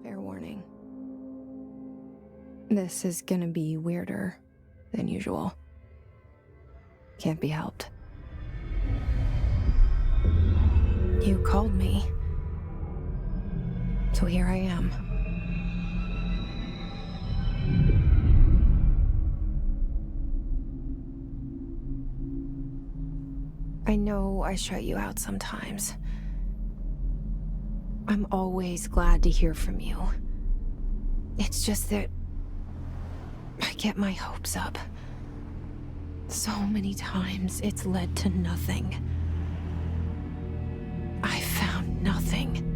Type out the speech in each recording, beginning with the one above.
Fair warning. This is gonna be weirder than usual. Can't be helped. You called me. So here I am. I know I shut you out sometimes. I'm always glad to hear from you. It's just that I get my hopes up. So many times it's led to nothing. I found nothing.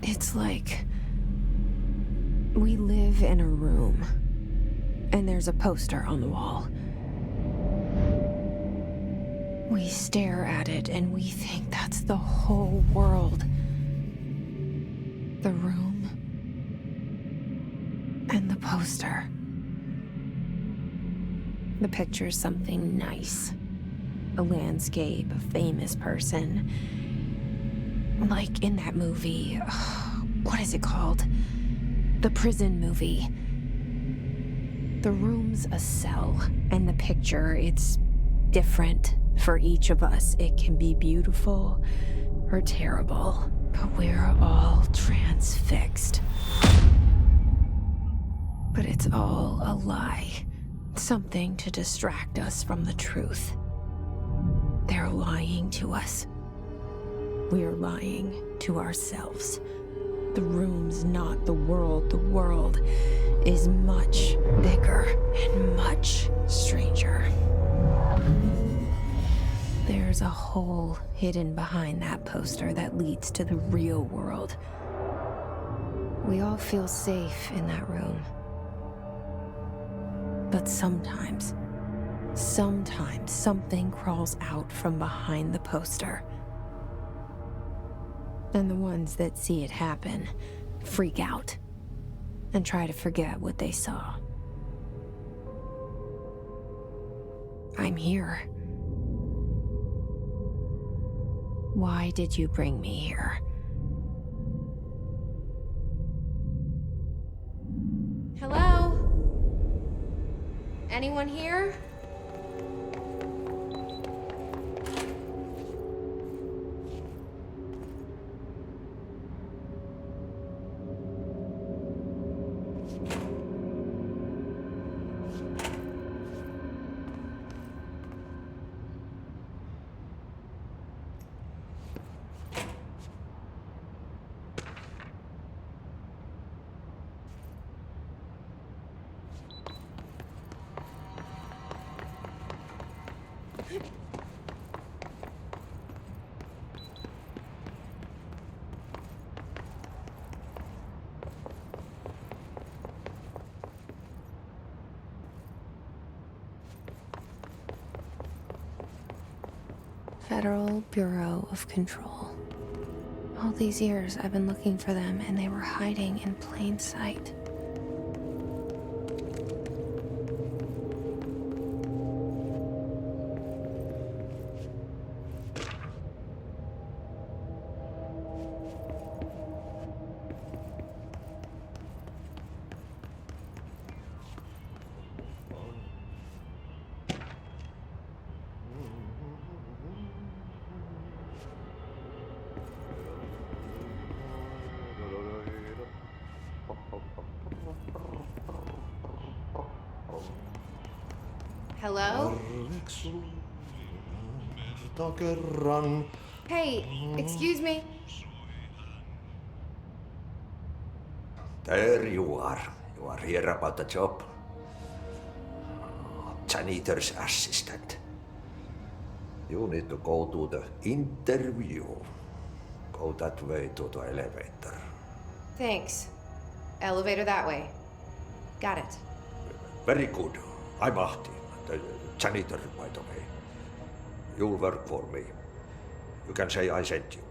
It's like we live in a room, and there's a poster on the wall. We stare at it and we think that's the whole world. The room and the poster. The picture's something nice. A landscape, a famous person. Like in that movie, what is it called? The prison movie. The room's a cell, and the picture, it's different for each of us. It can be beautiful or terrible, but we're all transfixed. But it's all a lie. Something to distract us from the truth. They're lying to us. We're lying to ourselves. The room's not the world. The world is much bigger and much stranger. There's a hole hidden behind that poster that leads to the real world. We all feel safe in that room. But sometimes something crawls out from behind the poster. And the ones that see it happen freak out and try to forget what they saw. I'm here. Why did you bring me here? Hello? Anyone here? Federal Bureau of Control. All these years I've been looking for them, and they were hiding in plain sight. Hello? Hey, excuse me. There you are. You are here about the job. Janitor's assistant. You need to go to the interview. Go that way to the elevator. Thanks. Elevator that way. Got it. Very good. I'm Ahti, the janitor, by the way. You'll work for me. You can say I sent you.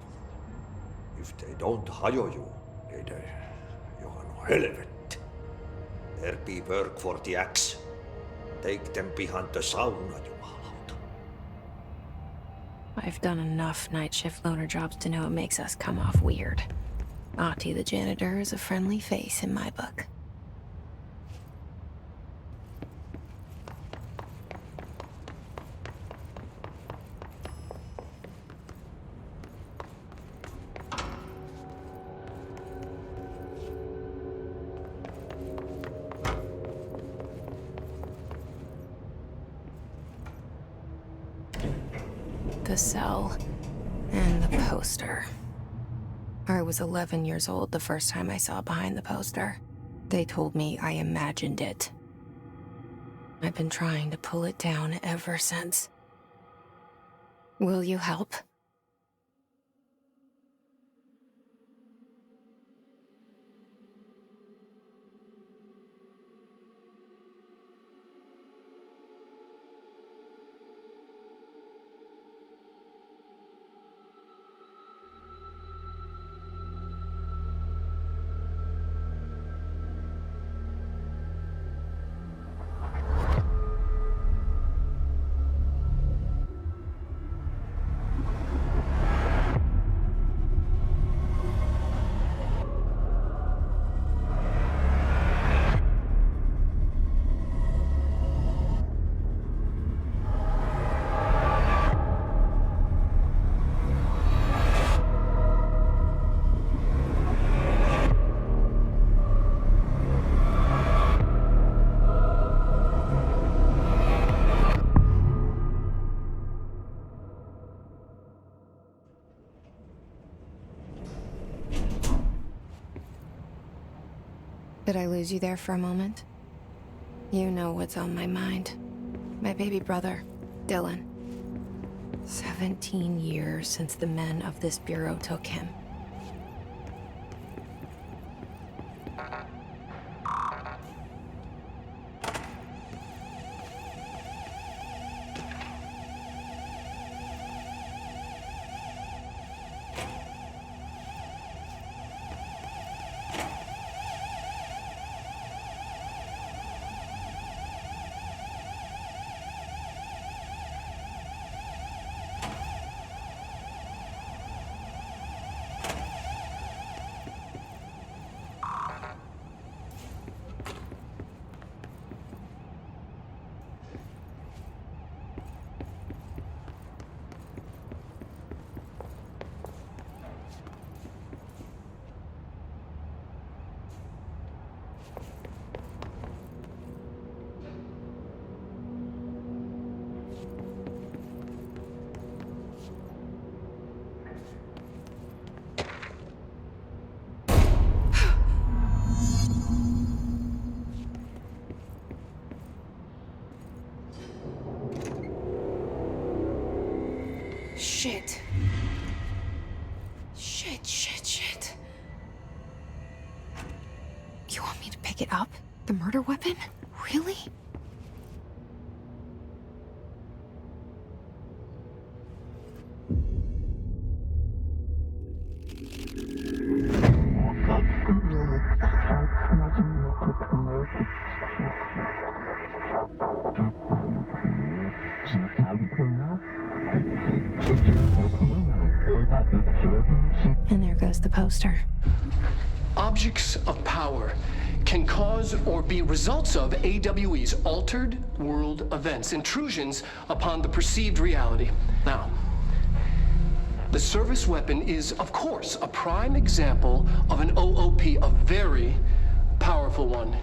If they don't hire you, niin Johan helvet. There be work for the axe. Take them behind the sauna, jumalauta. I've done enough night shift loner jobs to know it makes us come off weird. Ahti the janitor is a friendly face in my book. The cell and the poster. I was 11 years old the first time I saw behind the poster. They told me I imagined it. I've been trying to pull it down ever since. Will you help? Did I lose you there for a moment? You know what's on my mind. My baby brother, Dylan. 17 years since the men of this bureau took him. Shit. Shit. You want me to pick it up? The murder weapon? Really? And there goes the poster. Objects of power can cause or be results of AWE's altered world events, intrusions upon the perceived reality. Now, the service weapon is, of course, a prime example of an OOP, a very powerful one.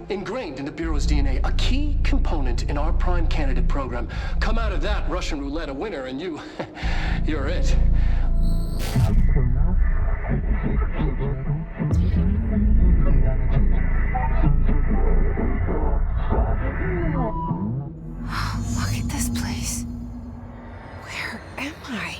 Ingrained in the Bureau's DNA, a key component in our prime candidate program. Come out of that Russian roulette a winner and you're it. Look at this place. Where am I?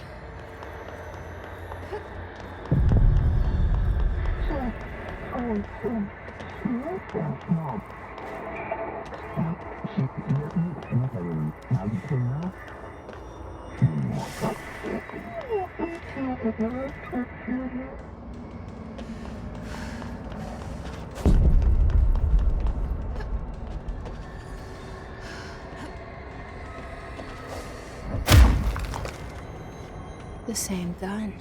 The same gun.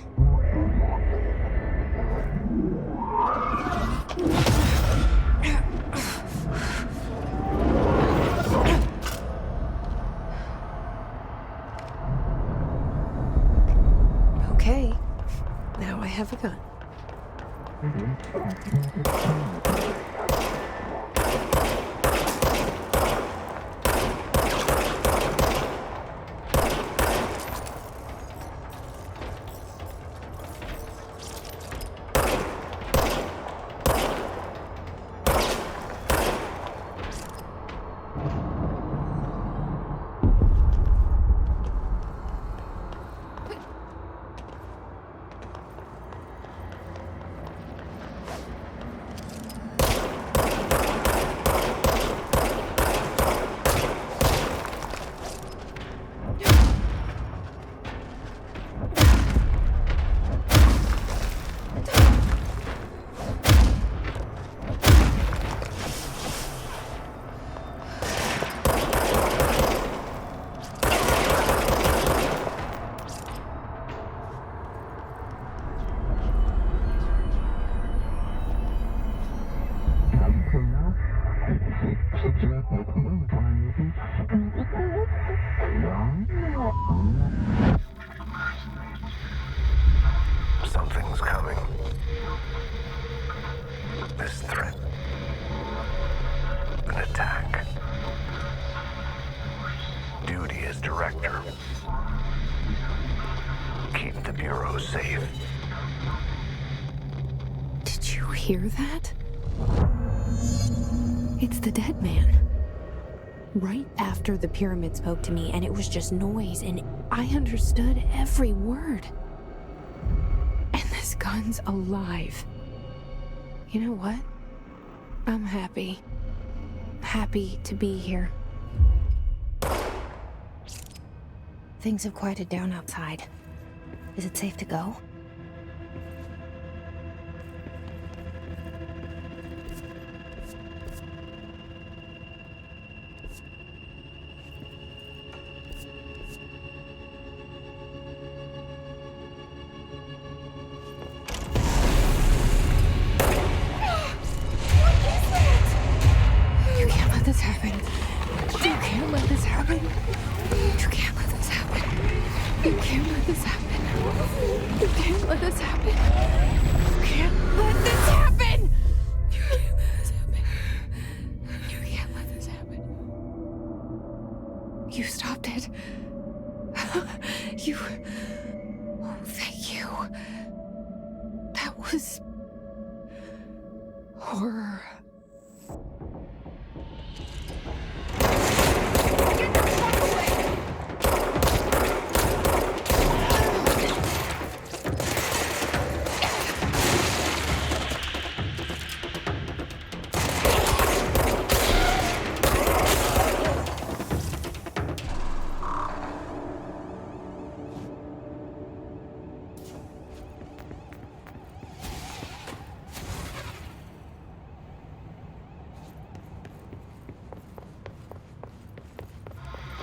Okay, now I have a gun. Something's coming. This threat. An attack. Duty as director. Keep the Bureau safe. Did you hear that? It's the dead man. Right after the pyramid spoke to me, and it was just noise, and I understood every word. And this gun's alive. You know what? I'm happy. Happy to be here. Things have quieted down outside. Is it safe to go? You can't let this happen. You can't let this happen. You can't let this happen. You can't let this happen. You can't let this happen. You can't let this happen. You can't let this happen. You can't let this happen. You stopped it. You. Oh, thank you. That was horror.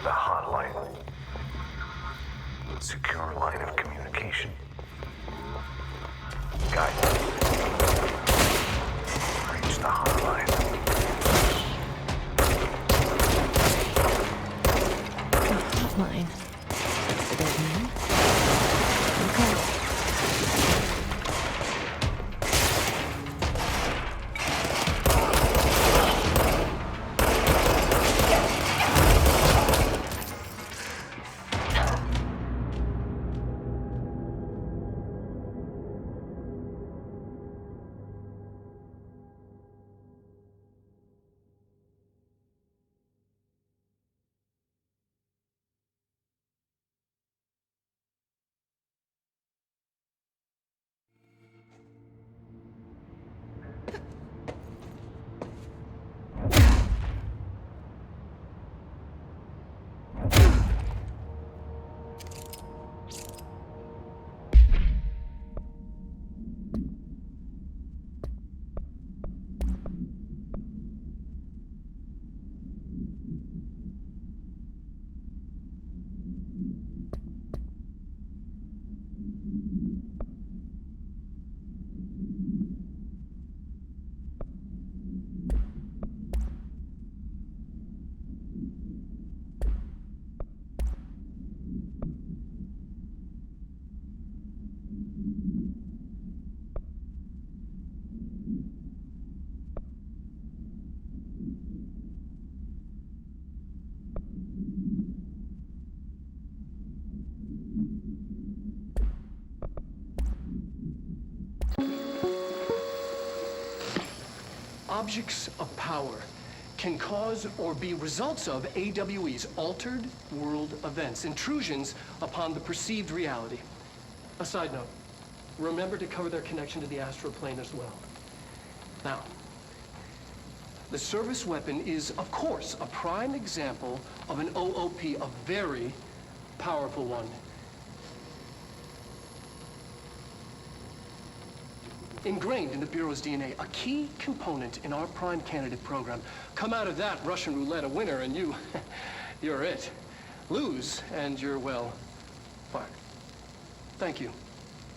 The hotline. Secure line of communication. Guidance. Reach the hotline. The hotline. The dead man? Okay. objects of power can cause or be results of AWE's altered world events, intrusions upon the perceived reality. A side note, remember to cover their connection to the astral plane as well. Now, the service weapon is, of course, a prime example of an OOP, a very powerful one. Ingrained in the Bureau's DNA, a key component in our prime candidate program. Come out of that Russian roulette a winner and you're it. Lose and you're, well, fired. Thank you.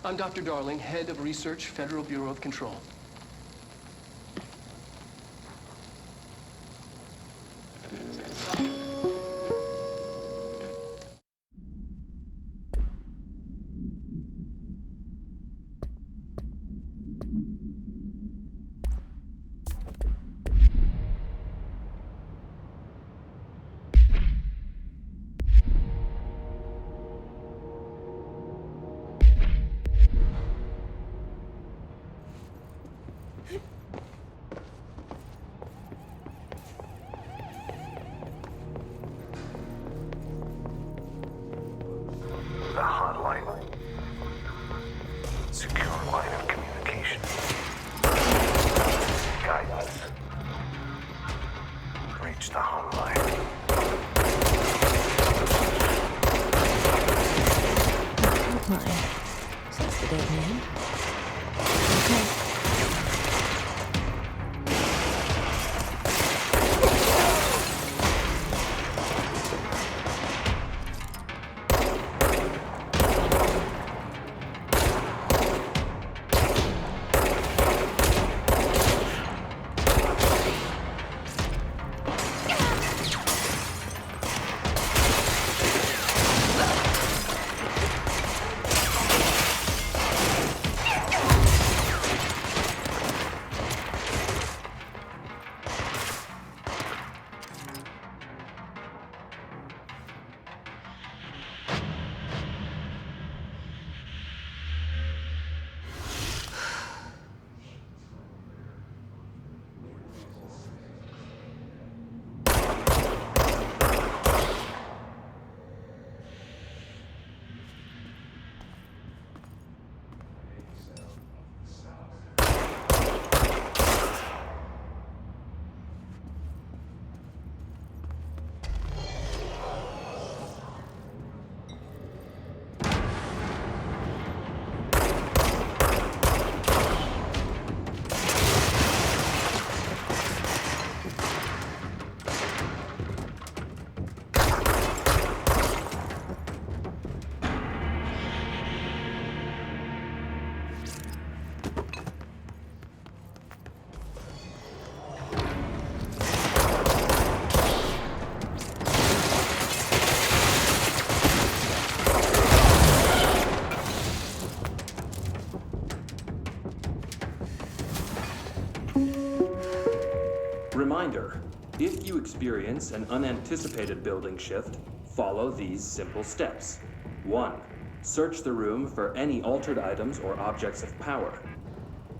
I'm Dr. Darling, Head of Research, Federal Bureau of Control. The hotline. Secure line of communication. Guidance. Reach the hotline. Hotline. So that's the dead man. Okay. Reminder, if you experience an unanticipated building shift, follow these simple steps. 1. Search the room for any altered items or objects of power.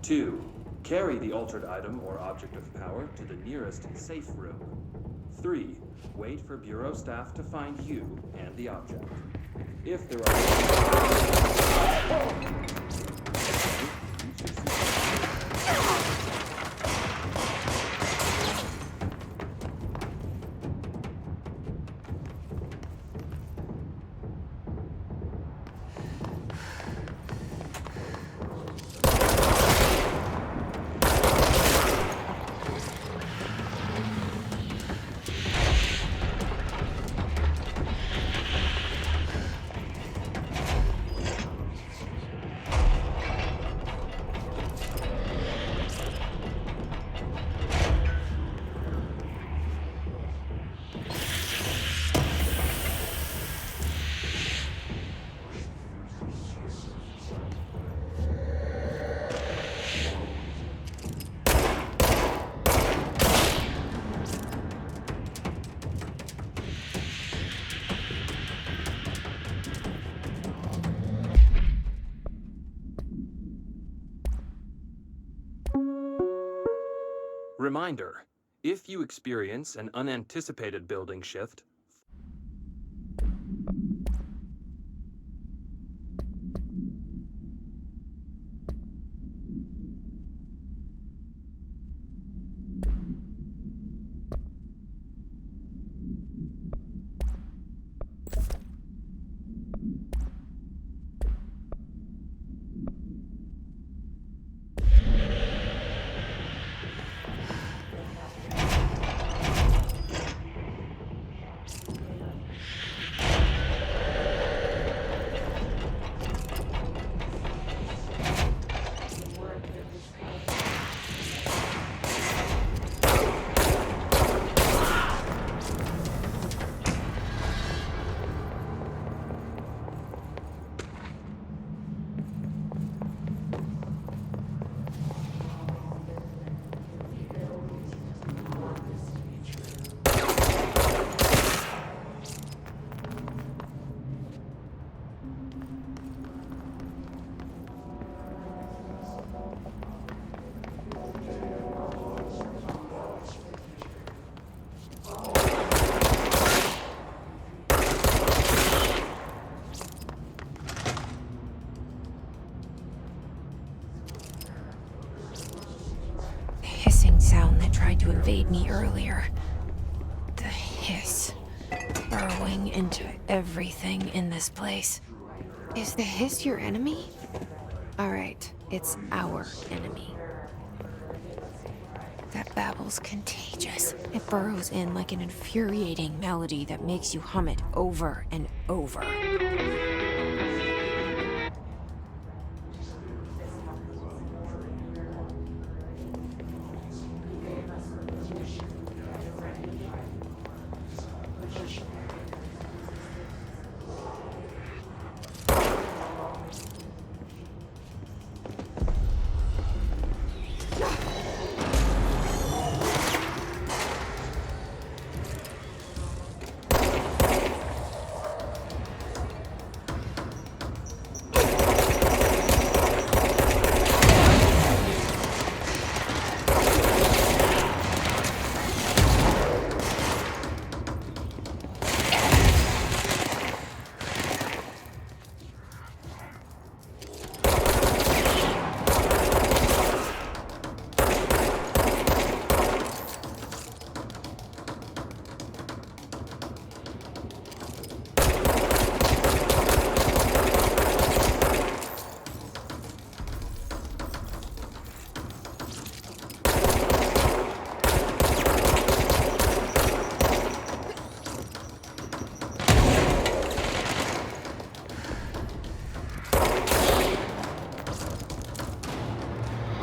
2. Carry the altered item or object of power to the nearest safe room. 3. Wait for Bureau staff to find you and the object. If there Reminder, if you experience an unanticipated building shift, hissing sound that tried to invade me earlier. The hiss, burrowing into everything in this place. Is the hiss your enemy? Alright, it's our enemy. That babble's contagious. It burrows in like an infuriating melody that makes you hum it over and over.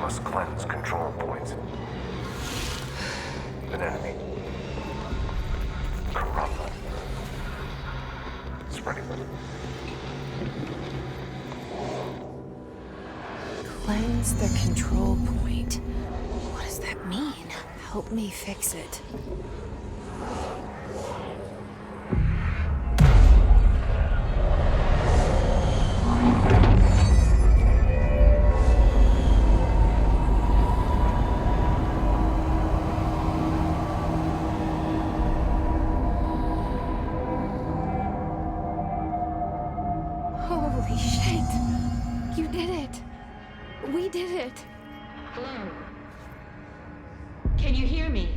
Must cleanse control points. An enemy. Corrupt. Spreading. Cleanse the control point. What does that mean? Help me fix it. Holy shit! You did it! We did it! Hello? Can you hear me?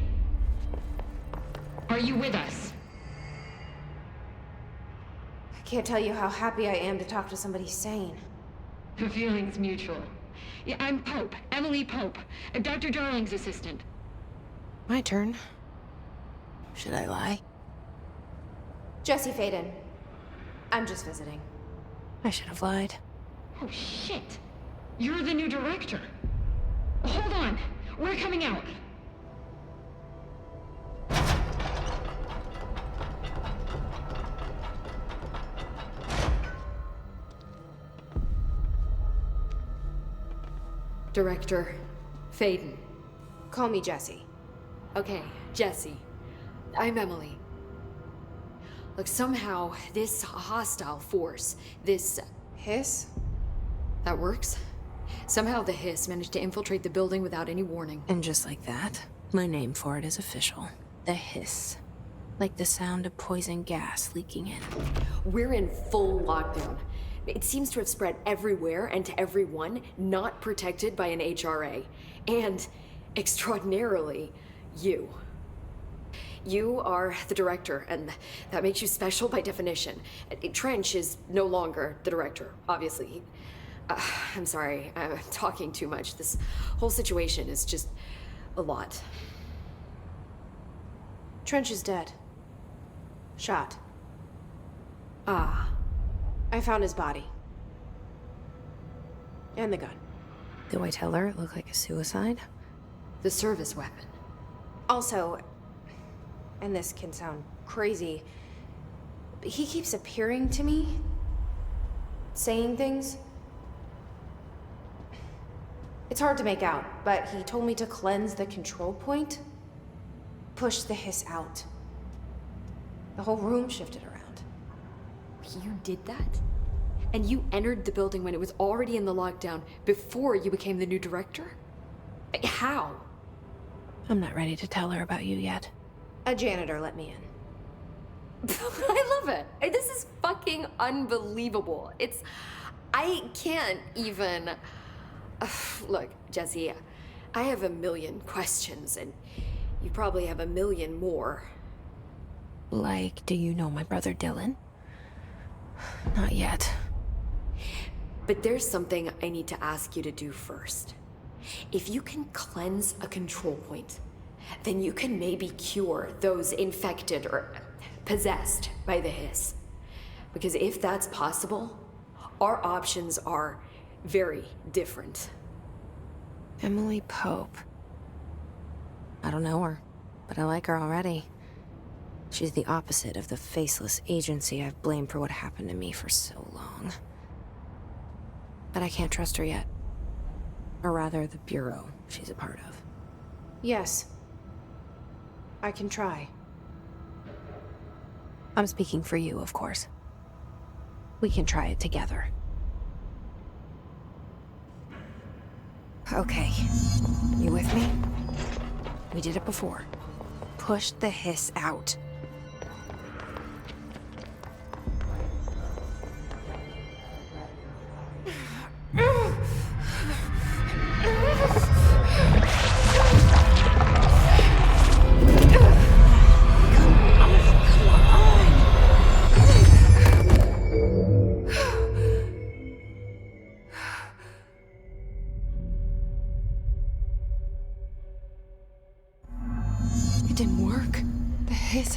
Are you with us? I can't tell you how happy I am to talk to somebody sane. The feeling's mutual. Yeah, I'm Pope, Emily Pope, Dr. Darling's assistant. My turn. Should I lie? Jesse Faden. I'm just visiting. I should have lied. Oh, shit. You're the new director. Hold on. We're coming out. Director Faden. Call me Jesse. Okay, Jesse. I'm Emily. Look, somehow this hostile force, this... Hiss? That works? Somehow the hiss managed to infiltrate the building without any warning. And just like that, My name for it is official. The hiss. Like the sound of poison gas leaking in. We're in full lockdown. It seems to have spread everywhere and to everyone not protected by an HRA. And, extraordinarily, you. You are the director, and that makes you special by definition. Trench is no longer the director, obviously. I'm sorry, I'm talking too much. This whole situation is just a lot. Trench is dead. Shot. Ah. I found his body. And the gun. Do I tell her it looked like a suicide? The service weapon. Also, and this can sound crazy, but he keeps appearing to me, saying things. It's hard to make out, but he told me to cleanse the control point, push the hiss out. The whole room shifted around. You did that? And you entered the building when it was already in the lockdown before you became the new director? How? I'm not ready to tell her about you yet. A janitor let me in. I love it. This is fucking unbelievable. I can't even... Look, Jesse, I have a million questions, and you probably have a million more. Like, do you know my brother Dylan? Not yet. But there's something I need to ask you to do first. If you can cleanse a control point, then you can maybe cure those infected or possessed by the hiss. Because if that's possible, our options are very different. Emily Pope. I don't know her, but I like her already. She's the opposite of the faceless agency I've blamed for what happened to me for so long. But I can't trust her yet. Or rather, the Bureau she's a part of. Yes. I can try. I'm speaking for you, of course. We can try it together. Okay. You with me? We did it before. Push the hiss out.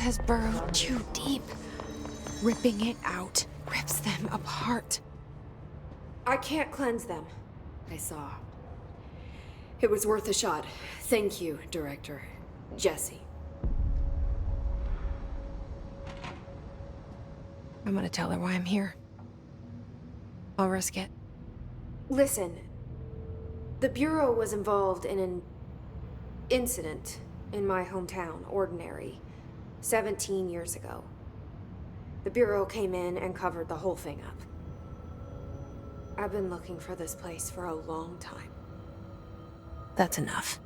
Has burrowed too deep. Ripping it out rips them apart. I can't cleanse them. I saw. It was worth a shot. Thank you, Director. Jesse. I'm gonna tell her why I'm here. I'll risk it. Listen, the Bureau was involved in an incident in my hometown, Ordinary, 17 years ago. The Bureau came in and covered the whole thing up. I've been looking for this place for a long time. That's enough.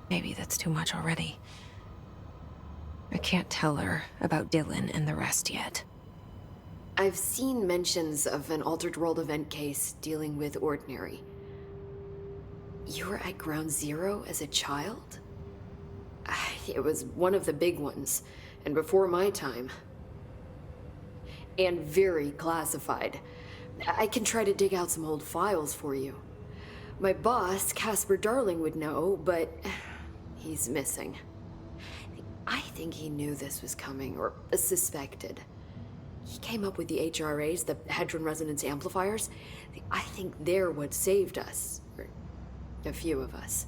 Maybe that's too much already. I can't tell her about Dylan and the rest yet. I've seen mentions of an Altered World event case dealing with Ordinary. You were at Ground Zero as a child? It was one of the big ones, and before my time. And very classified. I can try to dig out some old files for you. My boss, Casper Darling, would know, but he's missing. I think he knew this was coming, or suspected. He came up with the HRAs, the Hadron Resonance Amplifiers. I think they're what saved us. Or a few of us.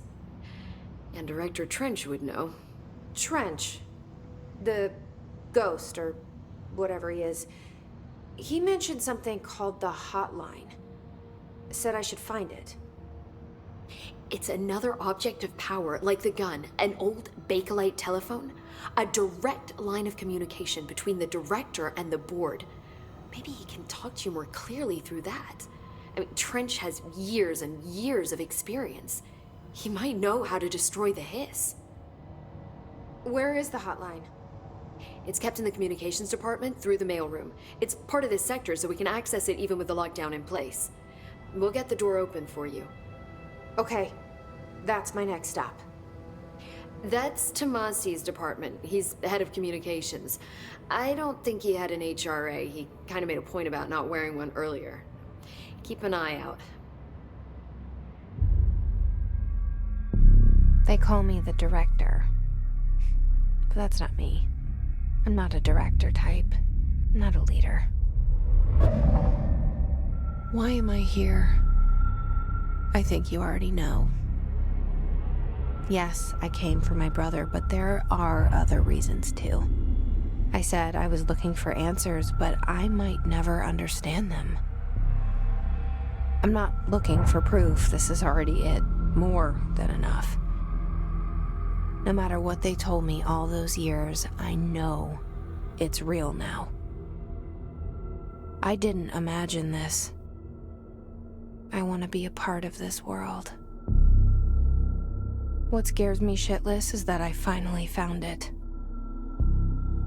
And Director Trench would know. Trench, the ghost, or whatever he is, he mentioned something called the Hotline. Said I should find it. It's another object of power, like the gun, an old Bakelite telephone, a direct line of communication between the director and the board. Maybe he can talk to you more clearly through that. I mean, Trench has years and years of experience. He might know how to destroy the Hiss. Where is the hotline? It's kept in the communications department through the mailroom. It's part of this sector, so we can access it even with the lockdown in place. We'll get the door open for you. Okay, that's my next stop. That's Tomasi's department. He's head of communications. I don't think he had an HRA. He kind of made a point about not wearing one earlier. Keep an eye out. They call me the director. But that's not me. I'm not a director type. I'm not a leader. Why am I here? I think you already know. Yes, I came for my brother, but there are other reasons too. I said I was looking for answers, but I might never understand them. I'm not looking for proof. This is already it. More than enough. No matter what they told me all those years, I know it's real now. I didn't imagine this. I want to be a part of this world. What scares me shitless is that I finally found it.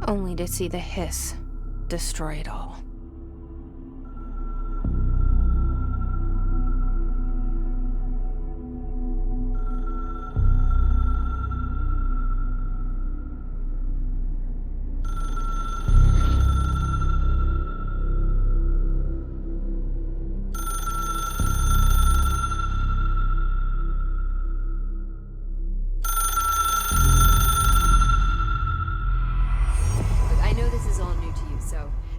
Only to see the Hiss destroy it all.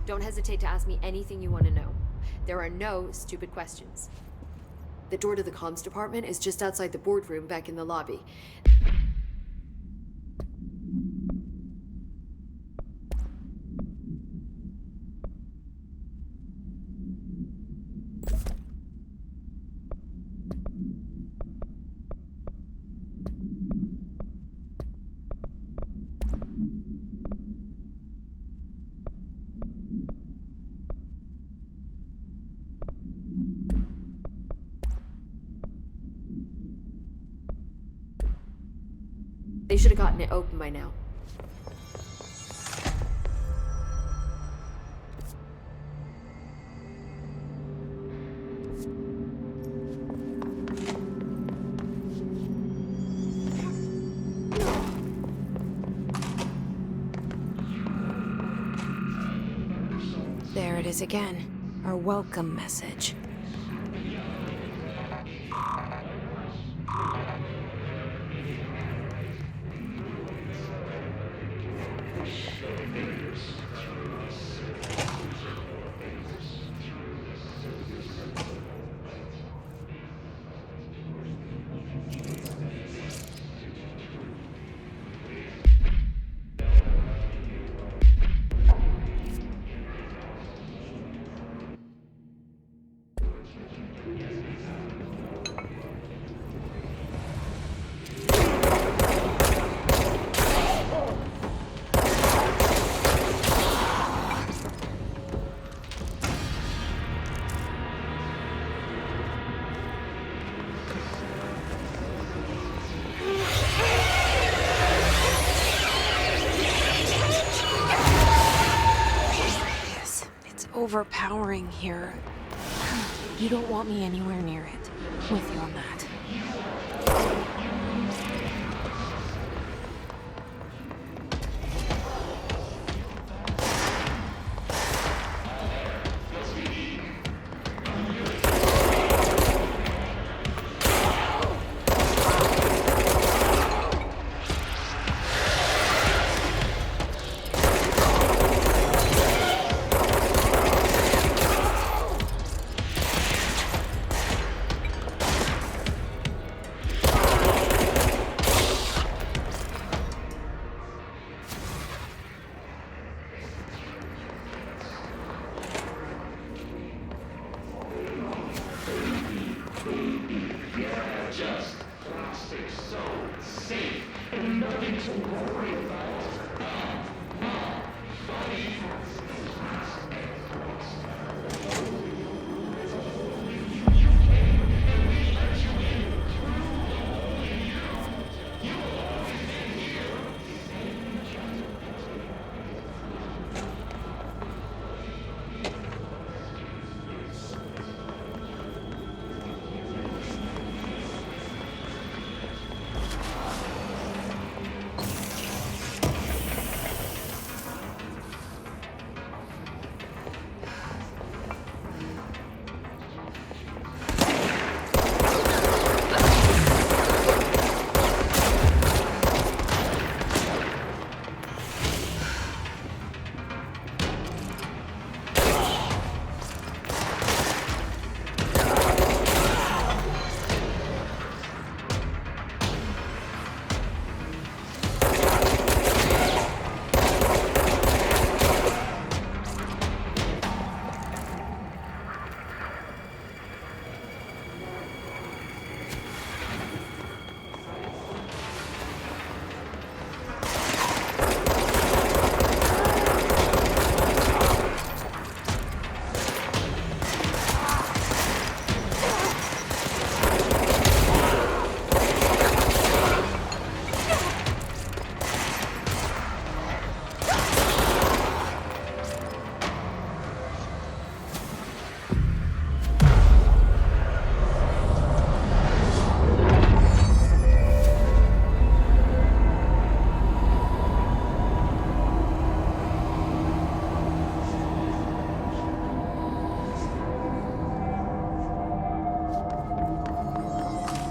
Don't hesitate to ask me anything you want to know. There are no stupid questions. The door to the comms department is just outside the boardroom back in the lobby. They should have gotten it open by now. There it is again. Our welcome message. Overpowering here. You don't want me anywhere near it. With you on that.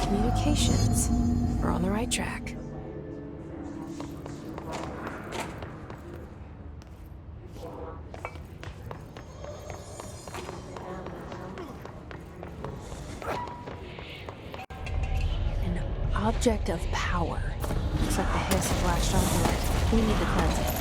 communications. We're on the right track. An object of power. Looks like the hiss has latched onto it. We need to cleanse it.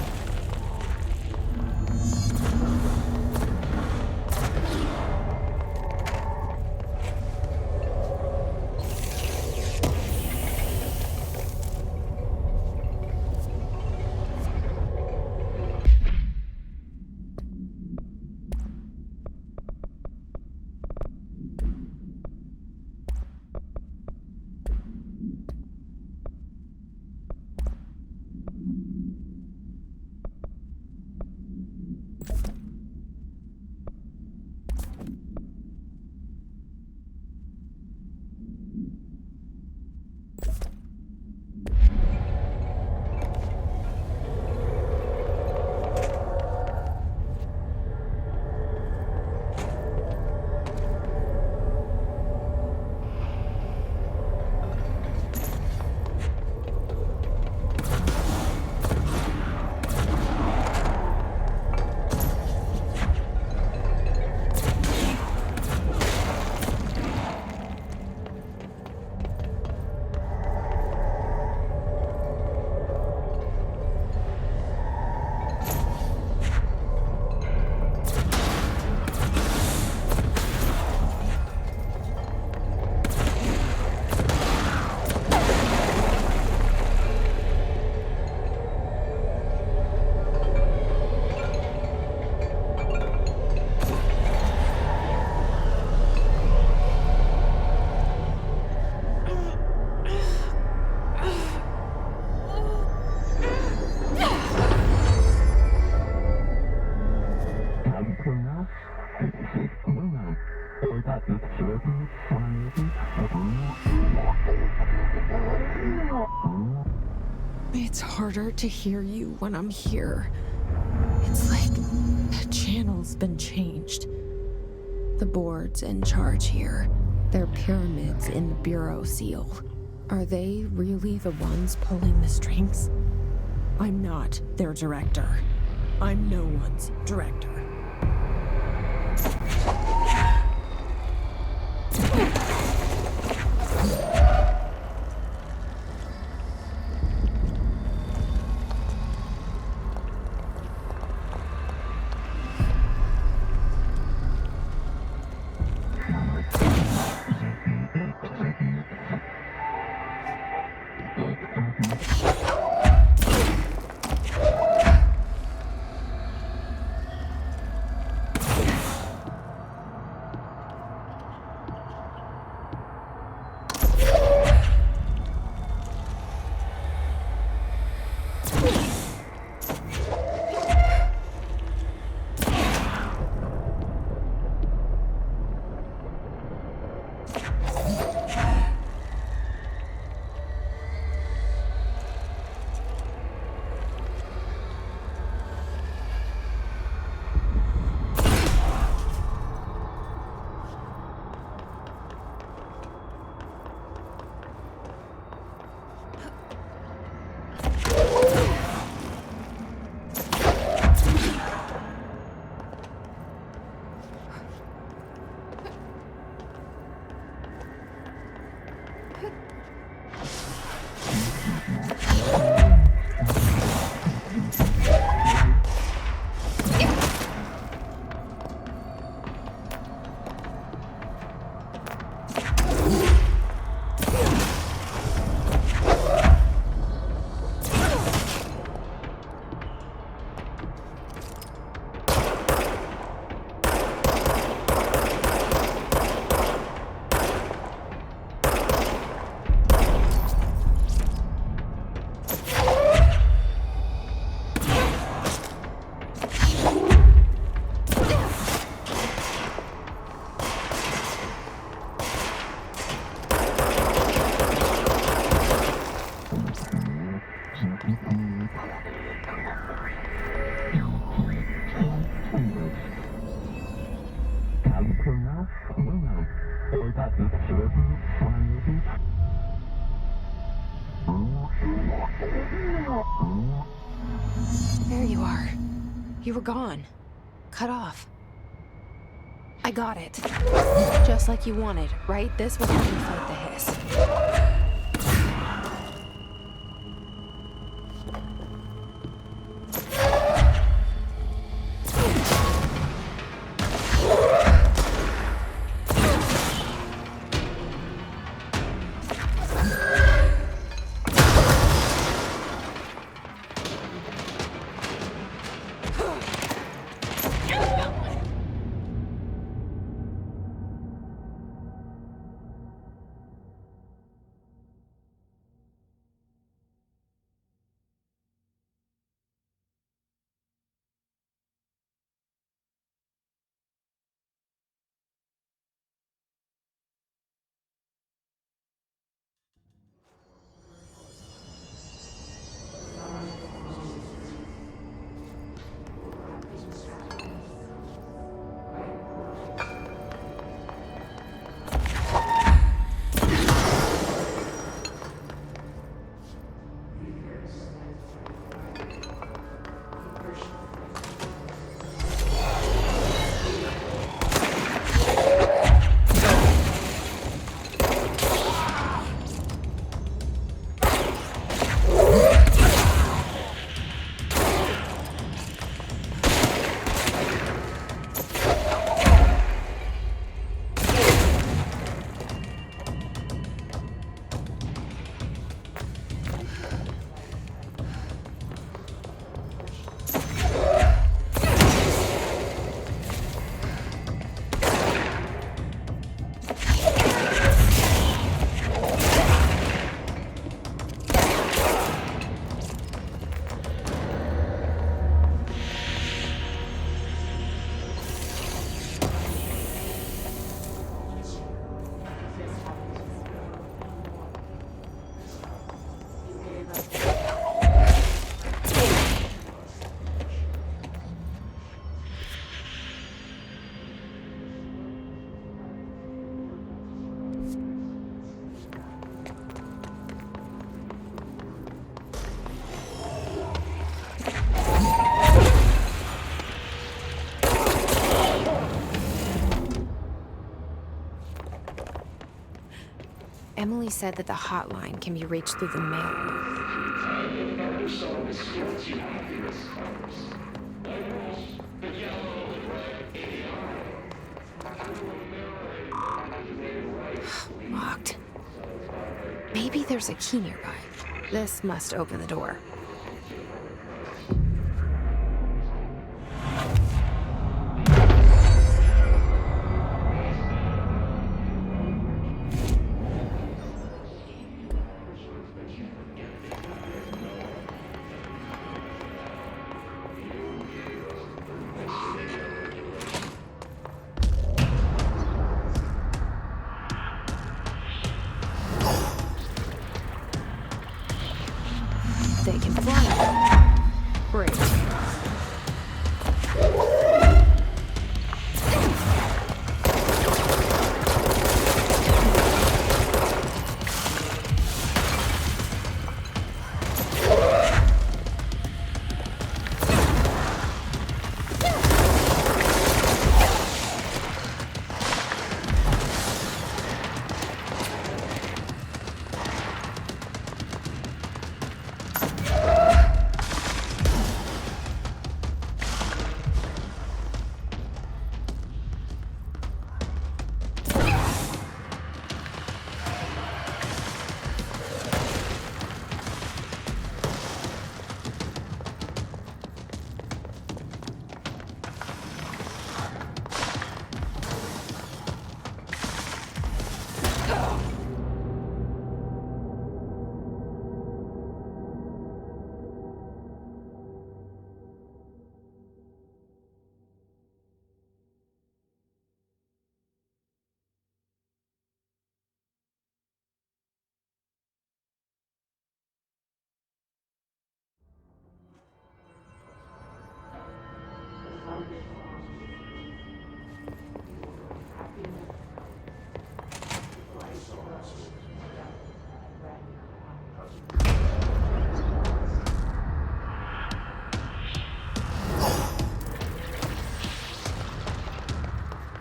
It's harder to hear you when I'm here. It's like the channel's been changed. The board's in charge here. They're pyramids in the Bureau seal. Are they really the ones pulling the strings? I'm not their director. I'm no one's director. You were gone. Cut off. I got it. Just like you wanted, right? This will help me fight the hiss. Emily said that the hotline can be reached through the mail. Locked. Maybe there's a key nearby. This must open the door. They can fly. Great.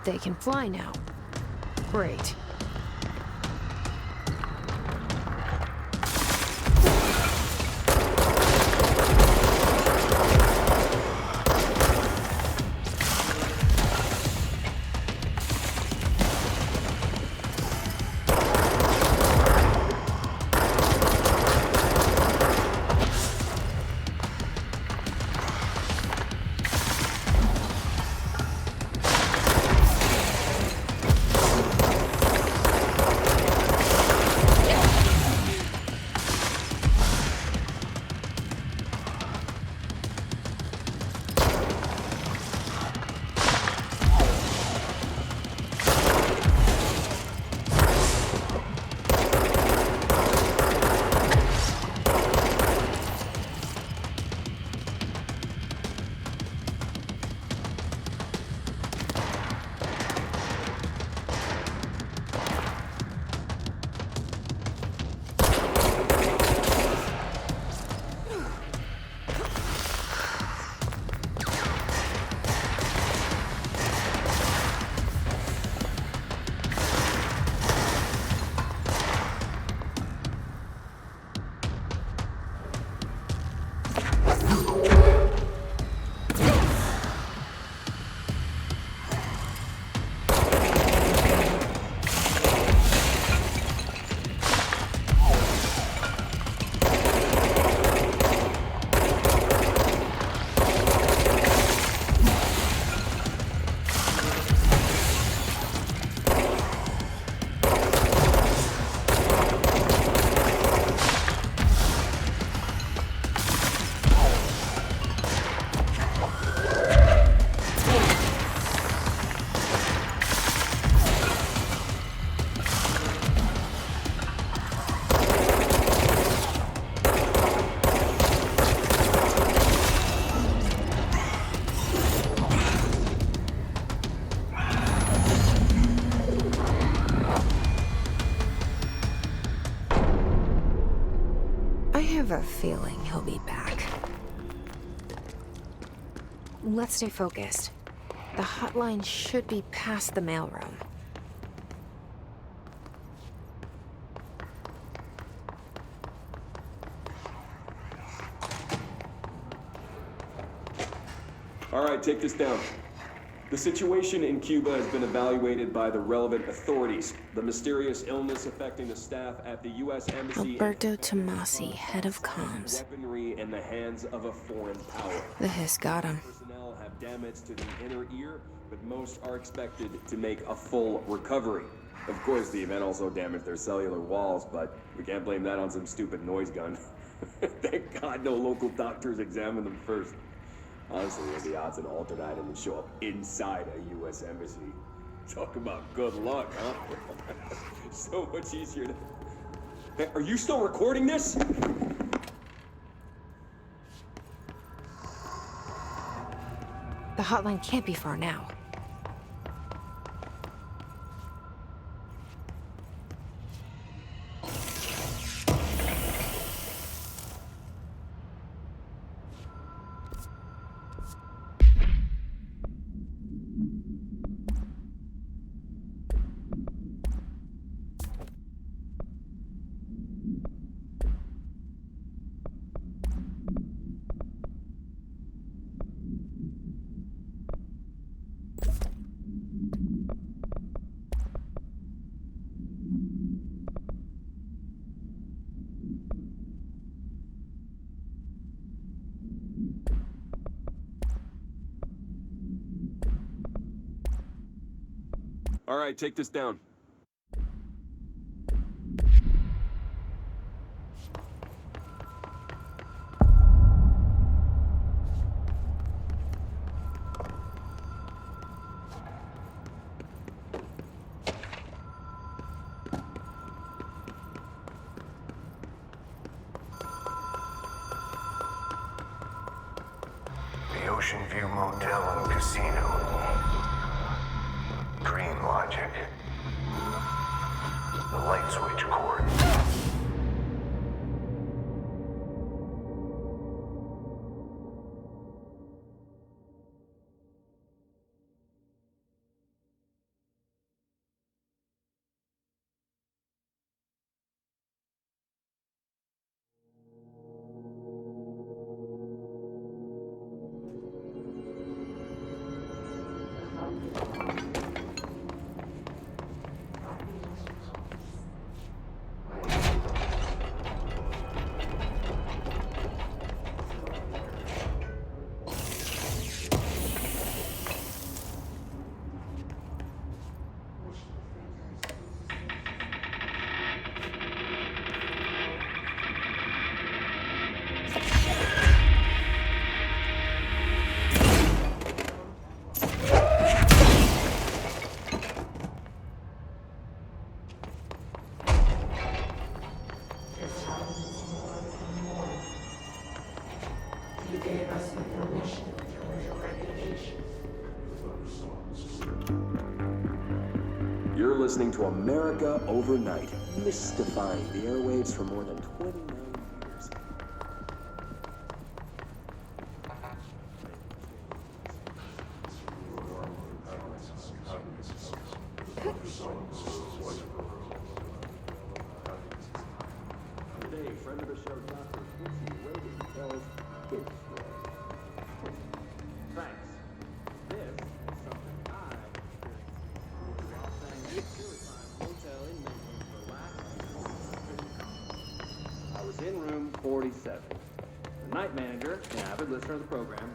They can fly now. Great. I have a feeling he'll be back. Let's stay focused. The hotline should be past the mailroom. All right, take this down. The situation in Cuba has been evaluated by the relevant authorities. The mysterious illness affecting the staff at the U.S. Embassy... Alberto Tomasi, head of comms. Weaponry in the hands of a foreign power. The hiss got him. Personnel have damage to the inner ear, but most are expected to make a full recovery. Of course, the event also damaged their cellular walls, but we can't blame that on some stupid noise gun. Thank God no local doctors examined them first. Honestly, what are the odds an altered item would show up inside a U.S. embassy? Talk about good luck, huh? So much easier to... Hey, are you still recording this? The hotline can't be far now. All right, take this down. The Ocean View Motel and Casino. Dream logic. The light switch cord. listening to America Overnight, mystifying the airwaves for more than 29 years. Today, friend of the show, Dr. Quincy Reagan tells his story. Thanks. This is something I experienced while staying at Suicide Hotel in Midland for the last year. I was in room 47. The night manager, an avid listener of the program,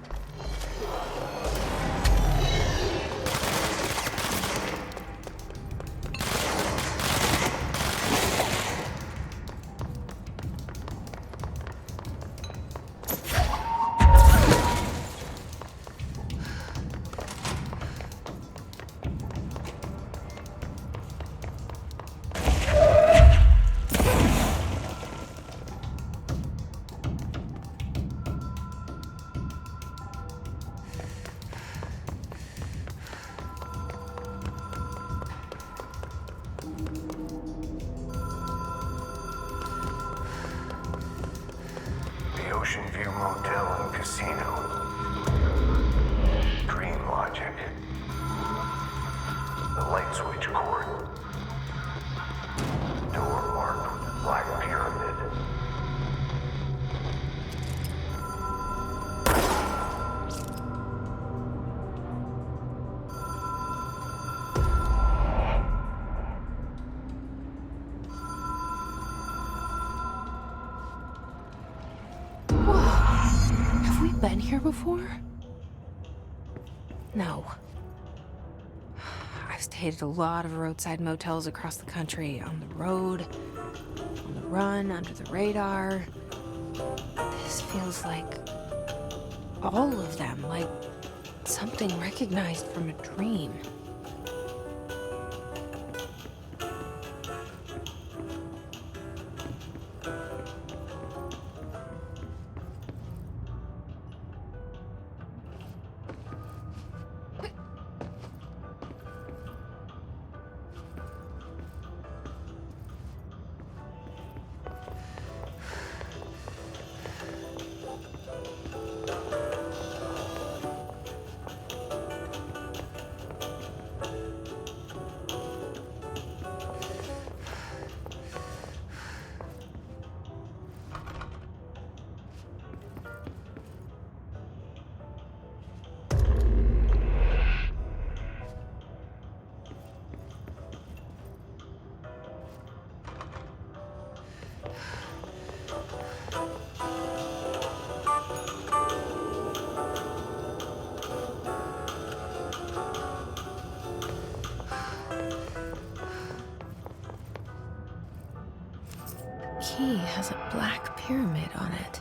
The Ocean View Motel and Casino. Dream Logic. The light switch cord. Door marked with Black Pyramid. Have we been here before? No. I've stayed at a lot of roadside motels across the country, on the road, on the run, under the radar. This feels like all of them, like something recognized from a dream. Key has a black pyramid on it.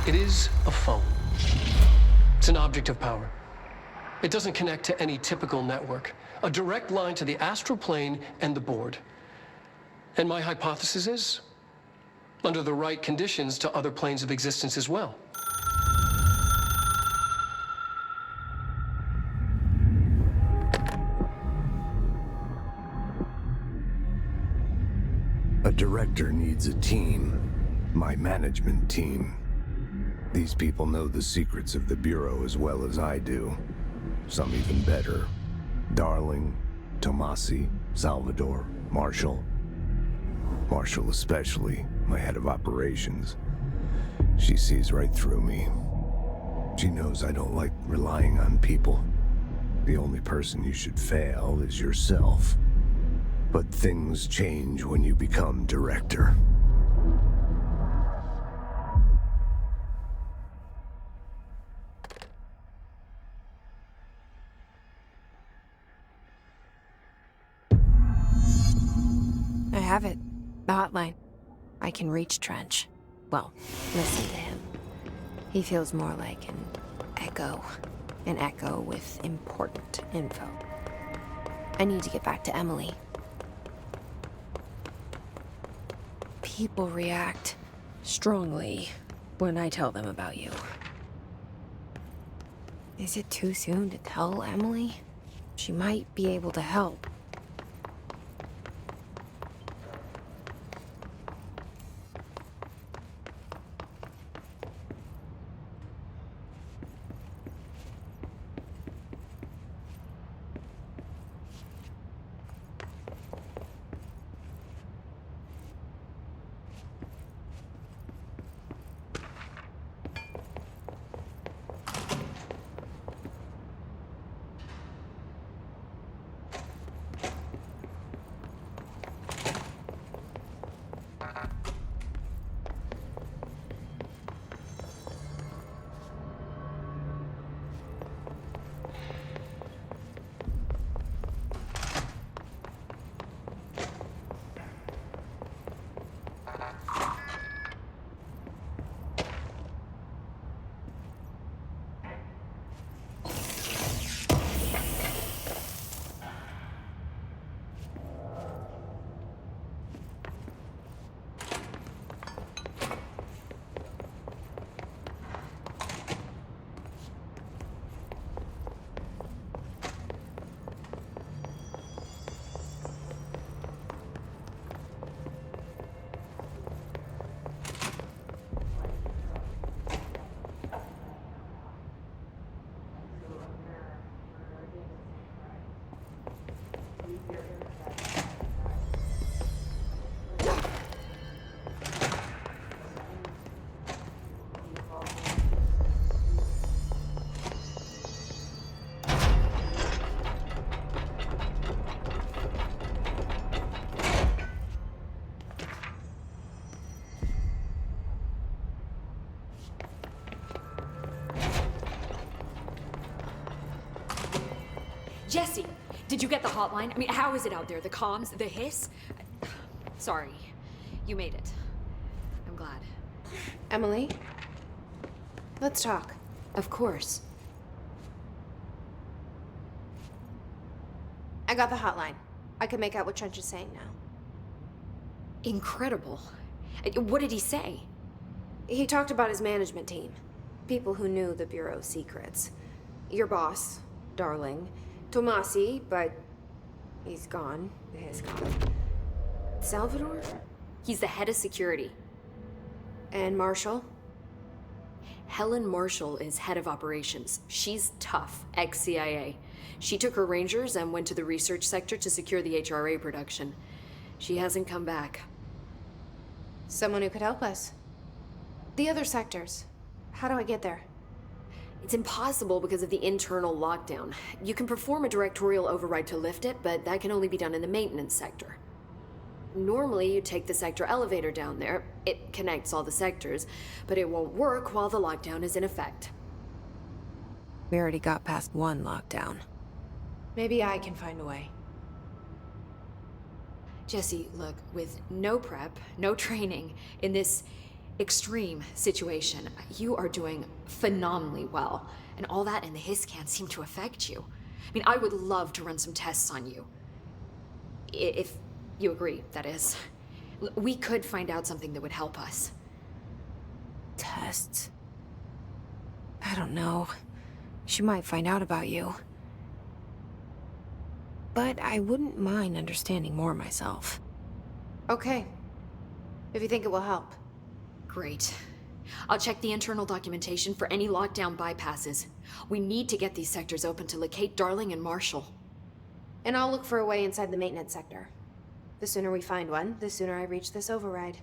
It is a phone. It's an object of power. It doesn't connect to any typical network. A direct line to the astral plane and the board. And my hypothesis is, under the right conditions, to other planes of existence as well. A director needs a team. My management team. These people know the secrets of the Bureau as well as I do. Some even better. Darling, Tomasi, Salvador, Marshall. Marshall especially, my head of operations. She sees right through me. She knows I don't like relying on people. The only person you should fail is yourself. But things change when you become director. I have it. The hotline. I can reach Trench. Well, listen to him. He feels more like an echo. An echo with important info. I need to get back to Emily. People react strongly when I tell them about you. Is it too soon to tell Emily? She might be able to help. Jesse, did you get the hotline? I mean, how is it out there? The comms? The hiss? Sorry. You made it. I'm glad. Emily? Let's talk. Of course. I got the hotline. I can make out what Trench is saying now. Incredible. What did he say? He talked about his management team. People who knew the Bureau's secrets. Your boss, Darling. Tomasi, but he's gone. He's gone. Salvador? He's the head of security. And Marshall? Helen Marshall is head of operations. She's tough, ex-CIA. She took her Rangers and went to the research sector to secure the HRA production. She hasn't come back. Someone who could help us. The other sectors. How do I get there? It's impossible because of the internal lockdown. You can perform a directorial override to lift it, but that can only be done in the maintenance sector. Normally, you take the sector elevator down there. It connects all the sectors, but it won't work while the lockdown is in effect. We already got past one lockdown. Maybe I can find a way. Jesse, look, with no prep, no training, in this extreme situation. You are doing phenomenally well, and all that in the hiss can't seem to affect you. I mean, I would love to run some tests on you. If you agree, that is. We could find out something that would help us. Tests? I don't know. She might find out about you. But I wouldn't mind understanding more myself. Okay. If you think it will help. Great. I'll check the internal documentation for any lockdown bypasses. We need to get these sectors open to locate Darling and Marshall. And I'll look for a way inside the maintenance sector. The sooner we find one, the sooner I reach this override.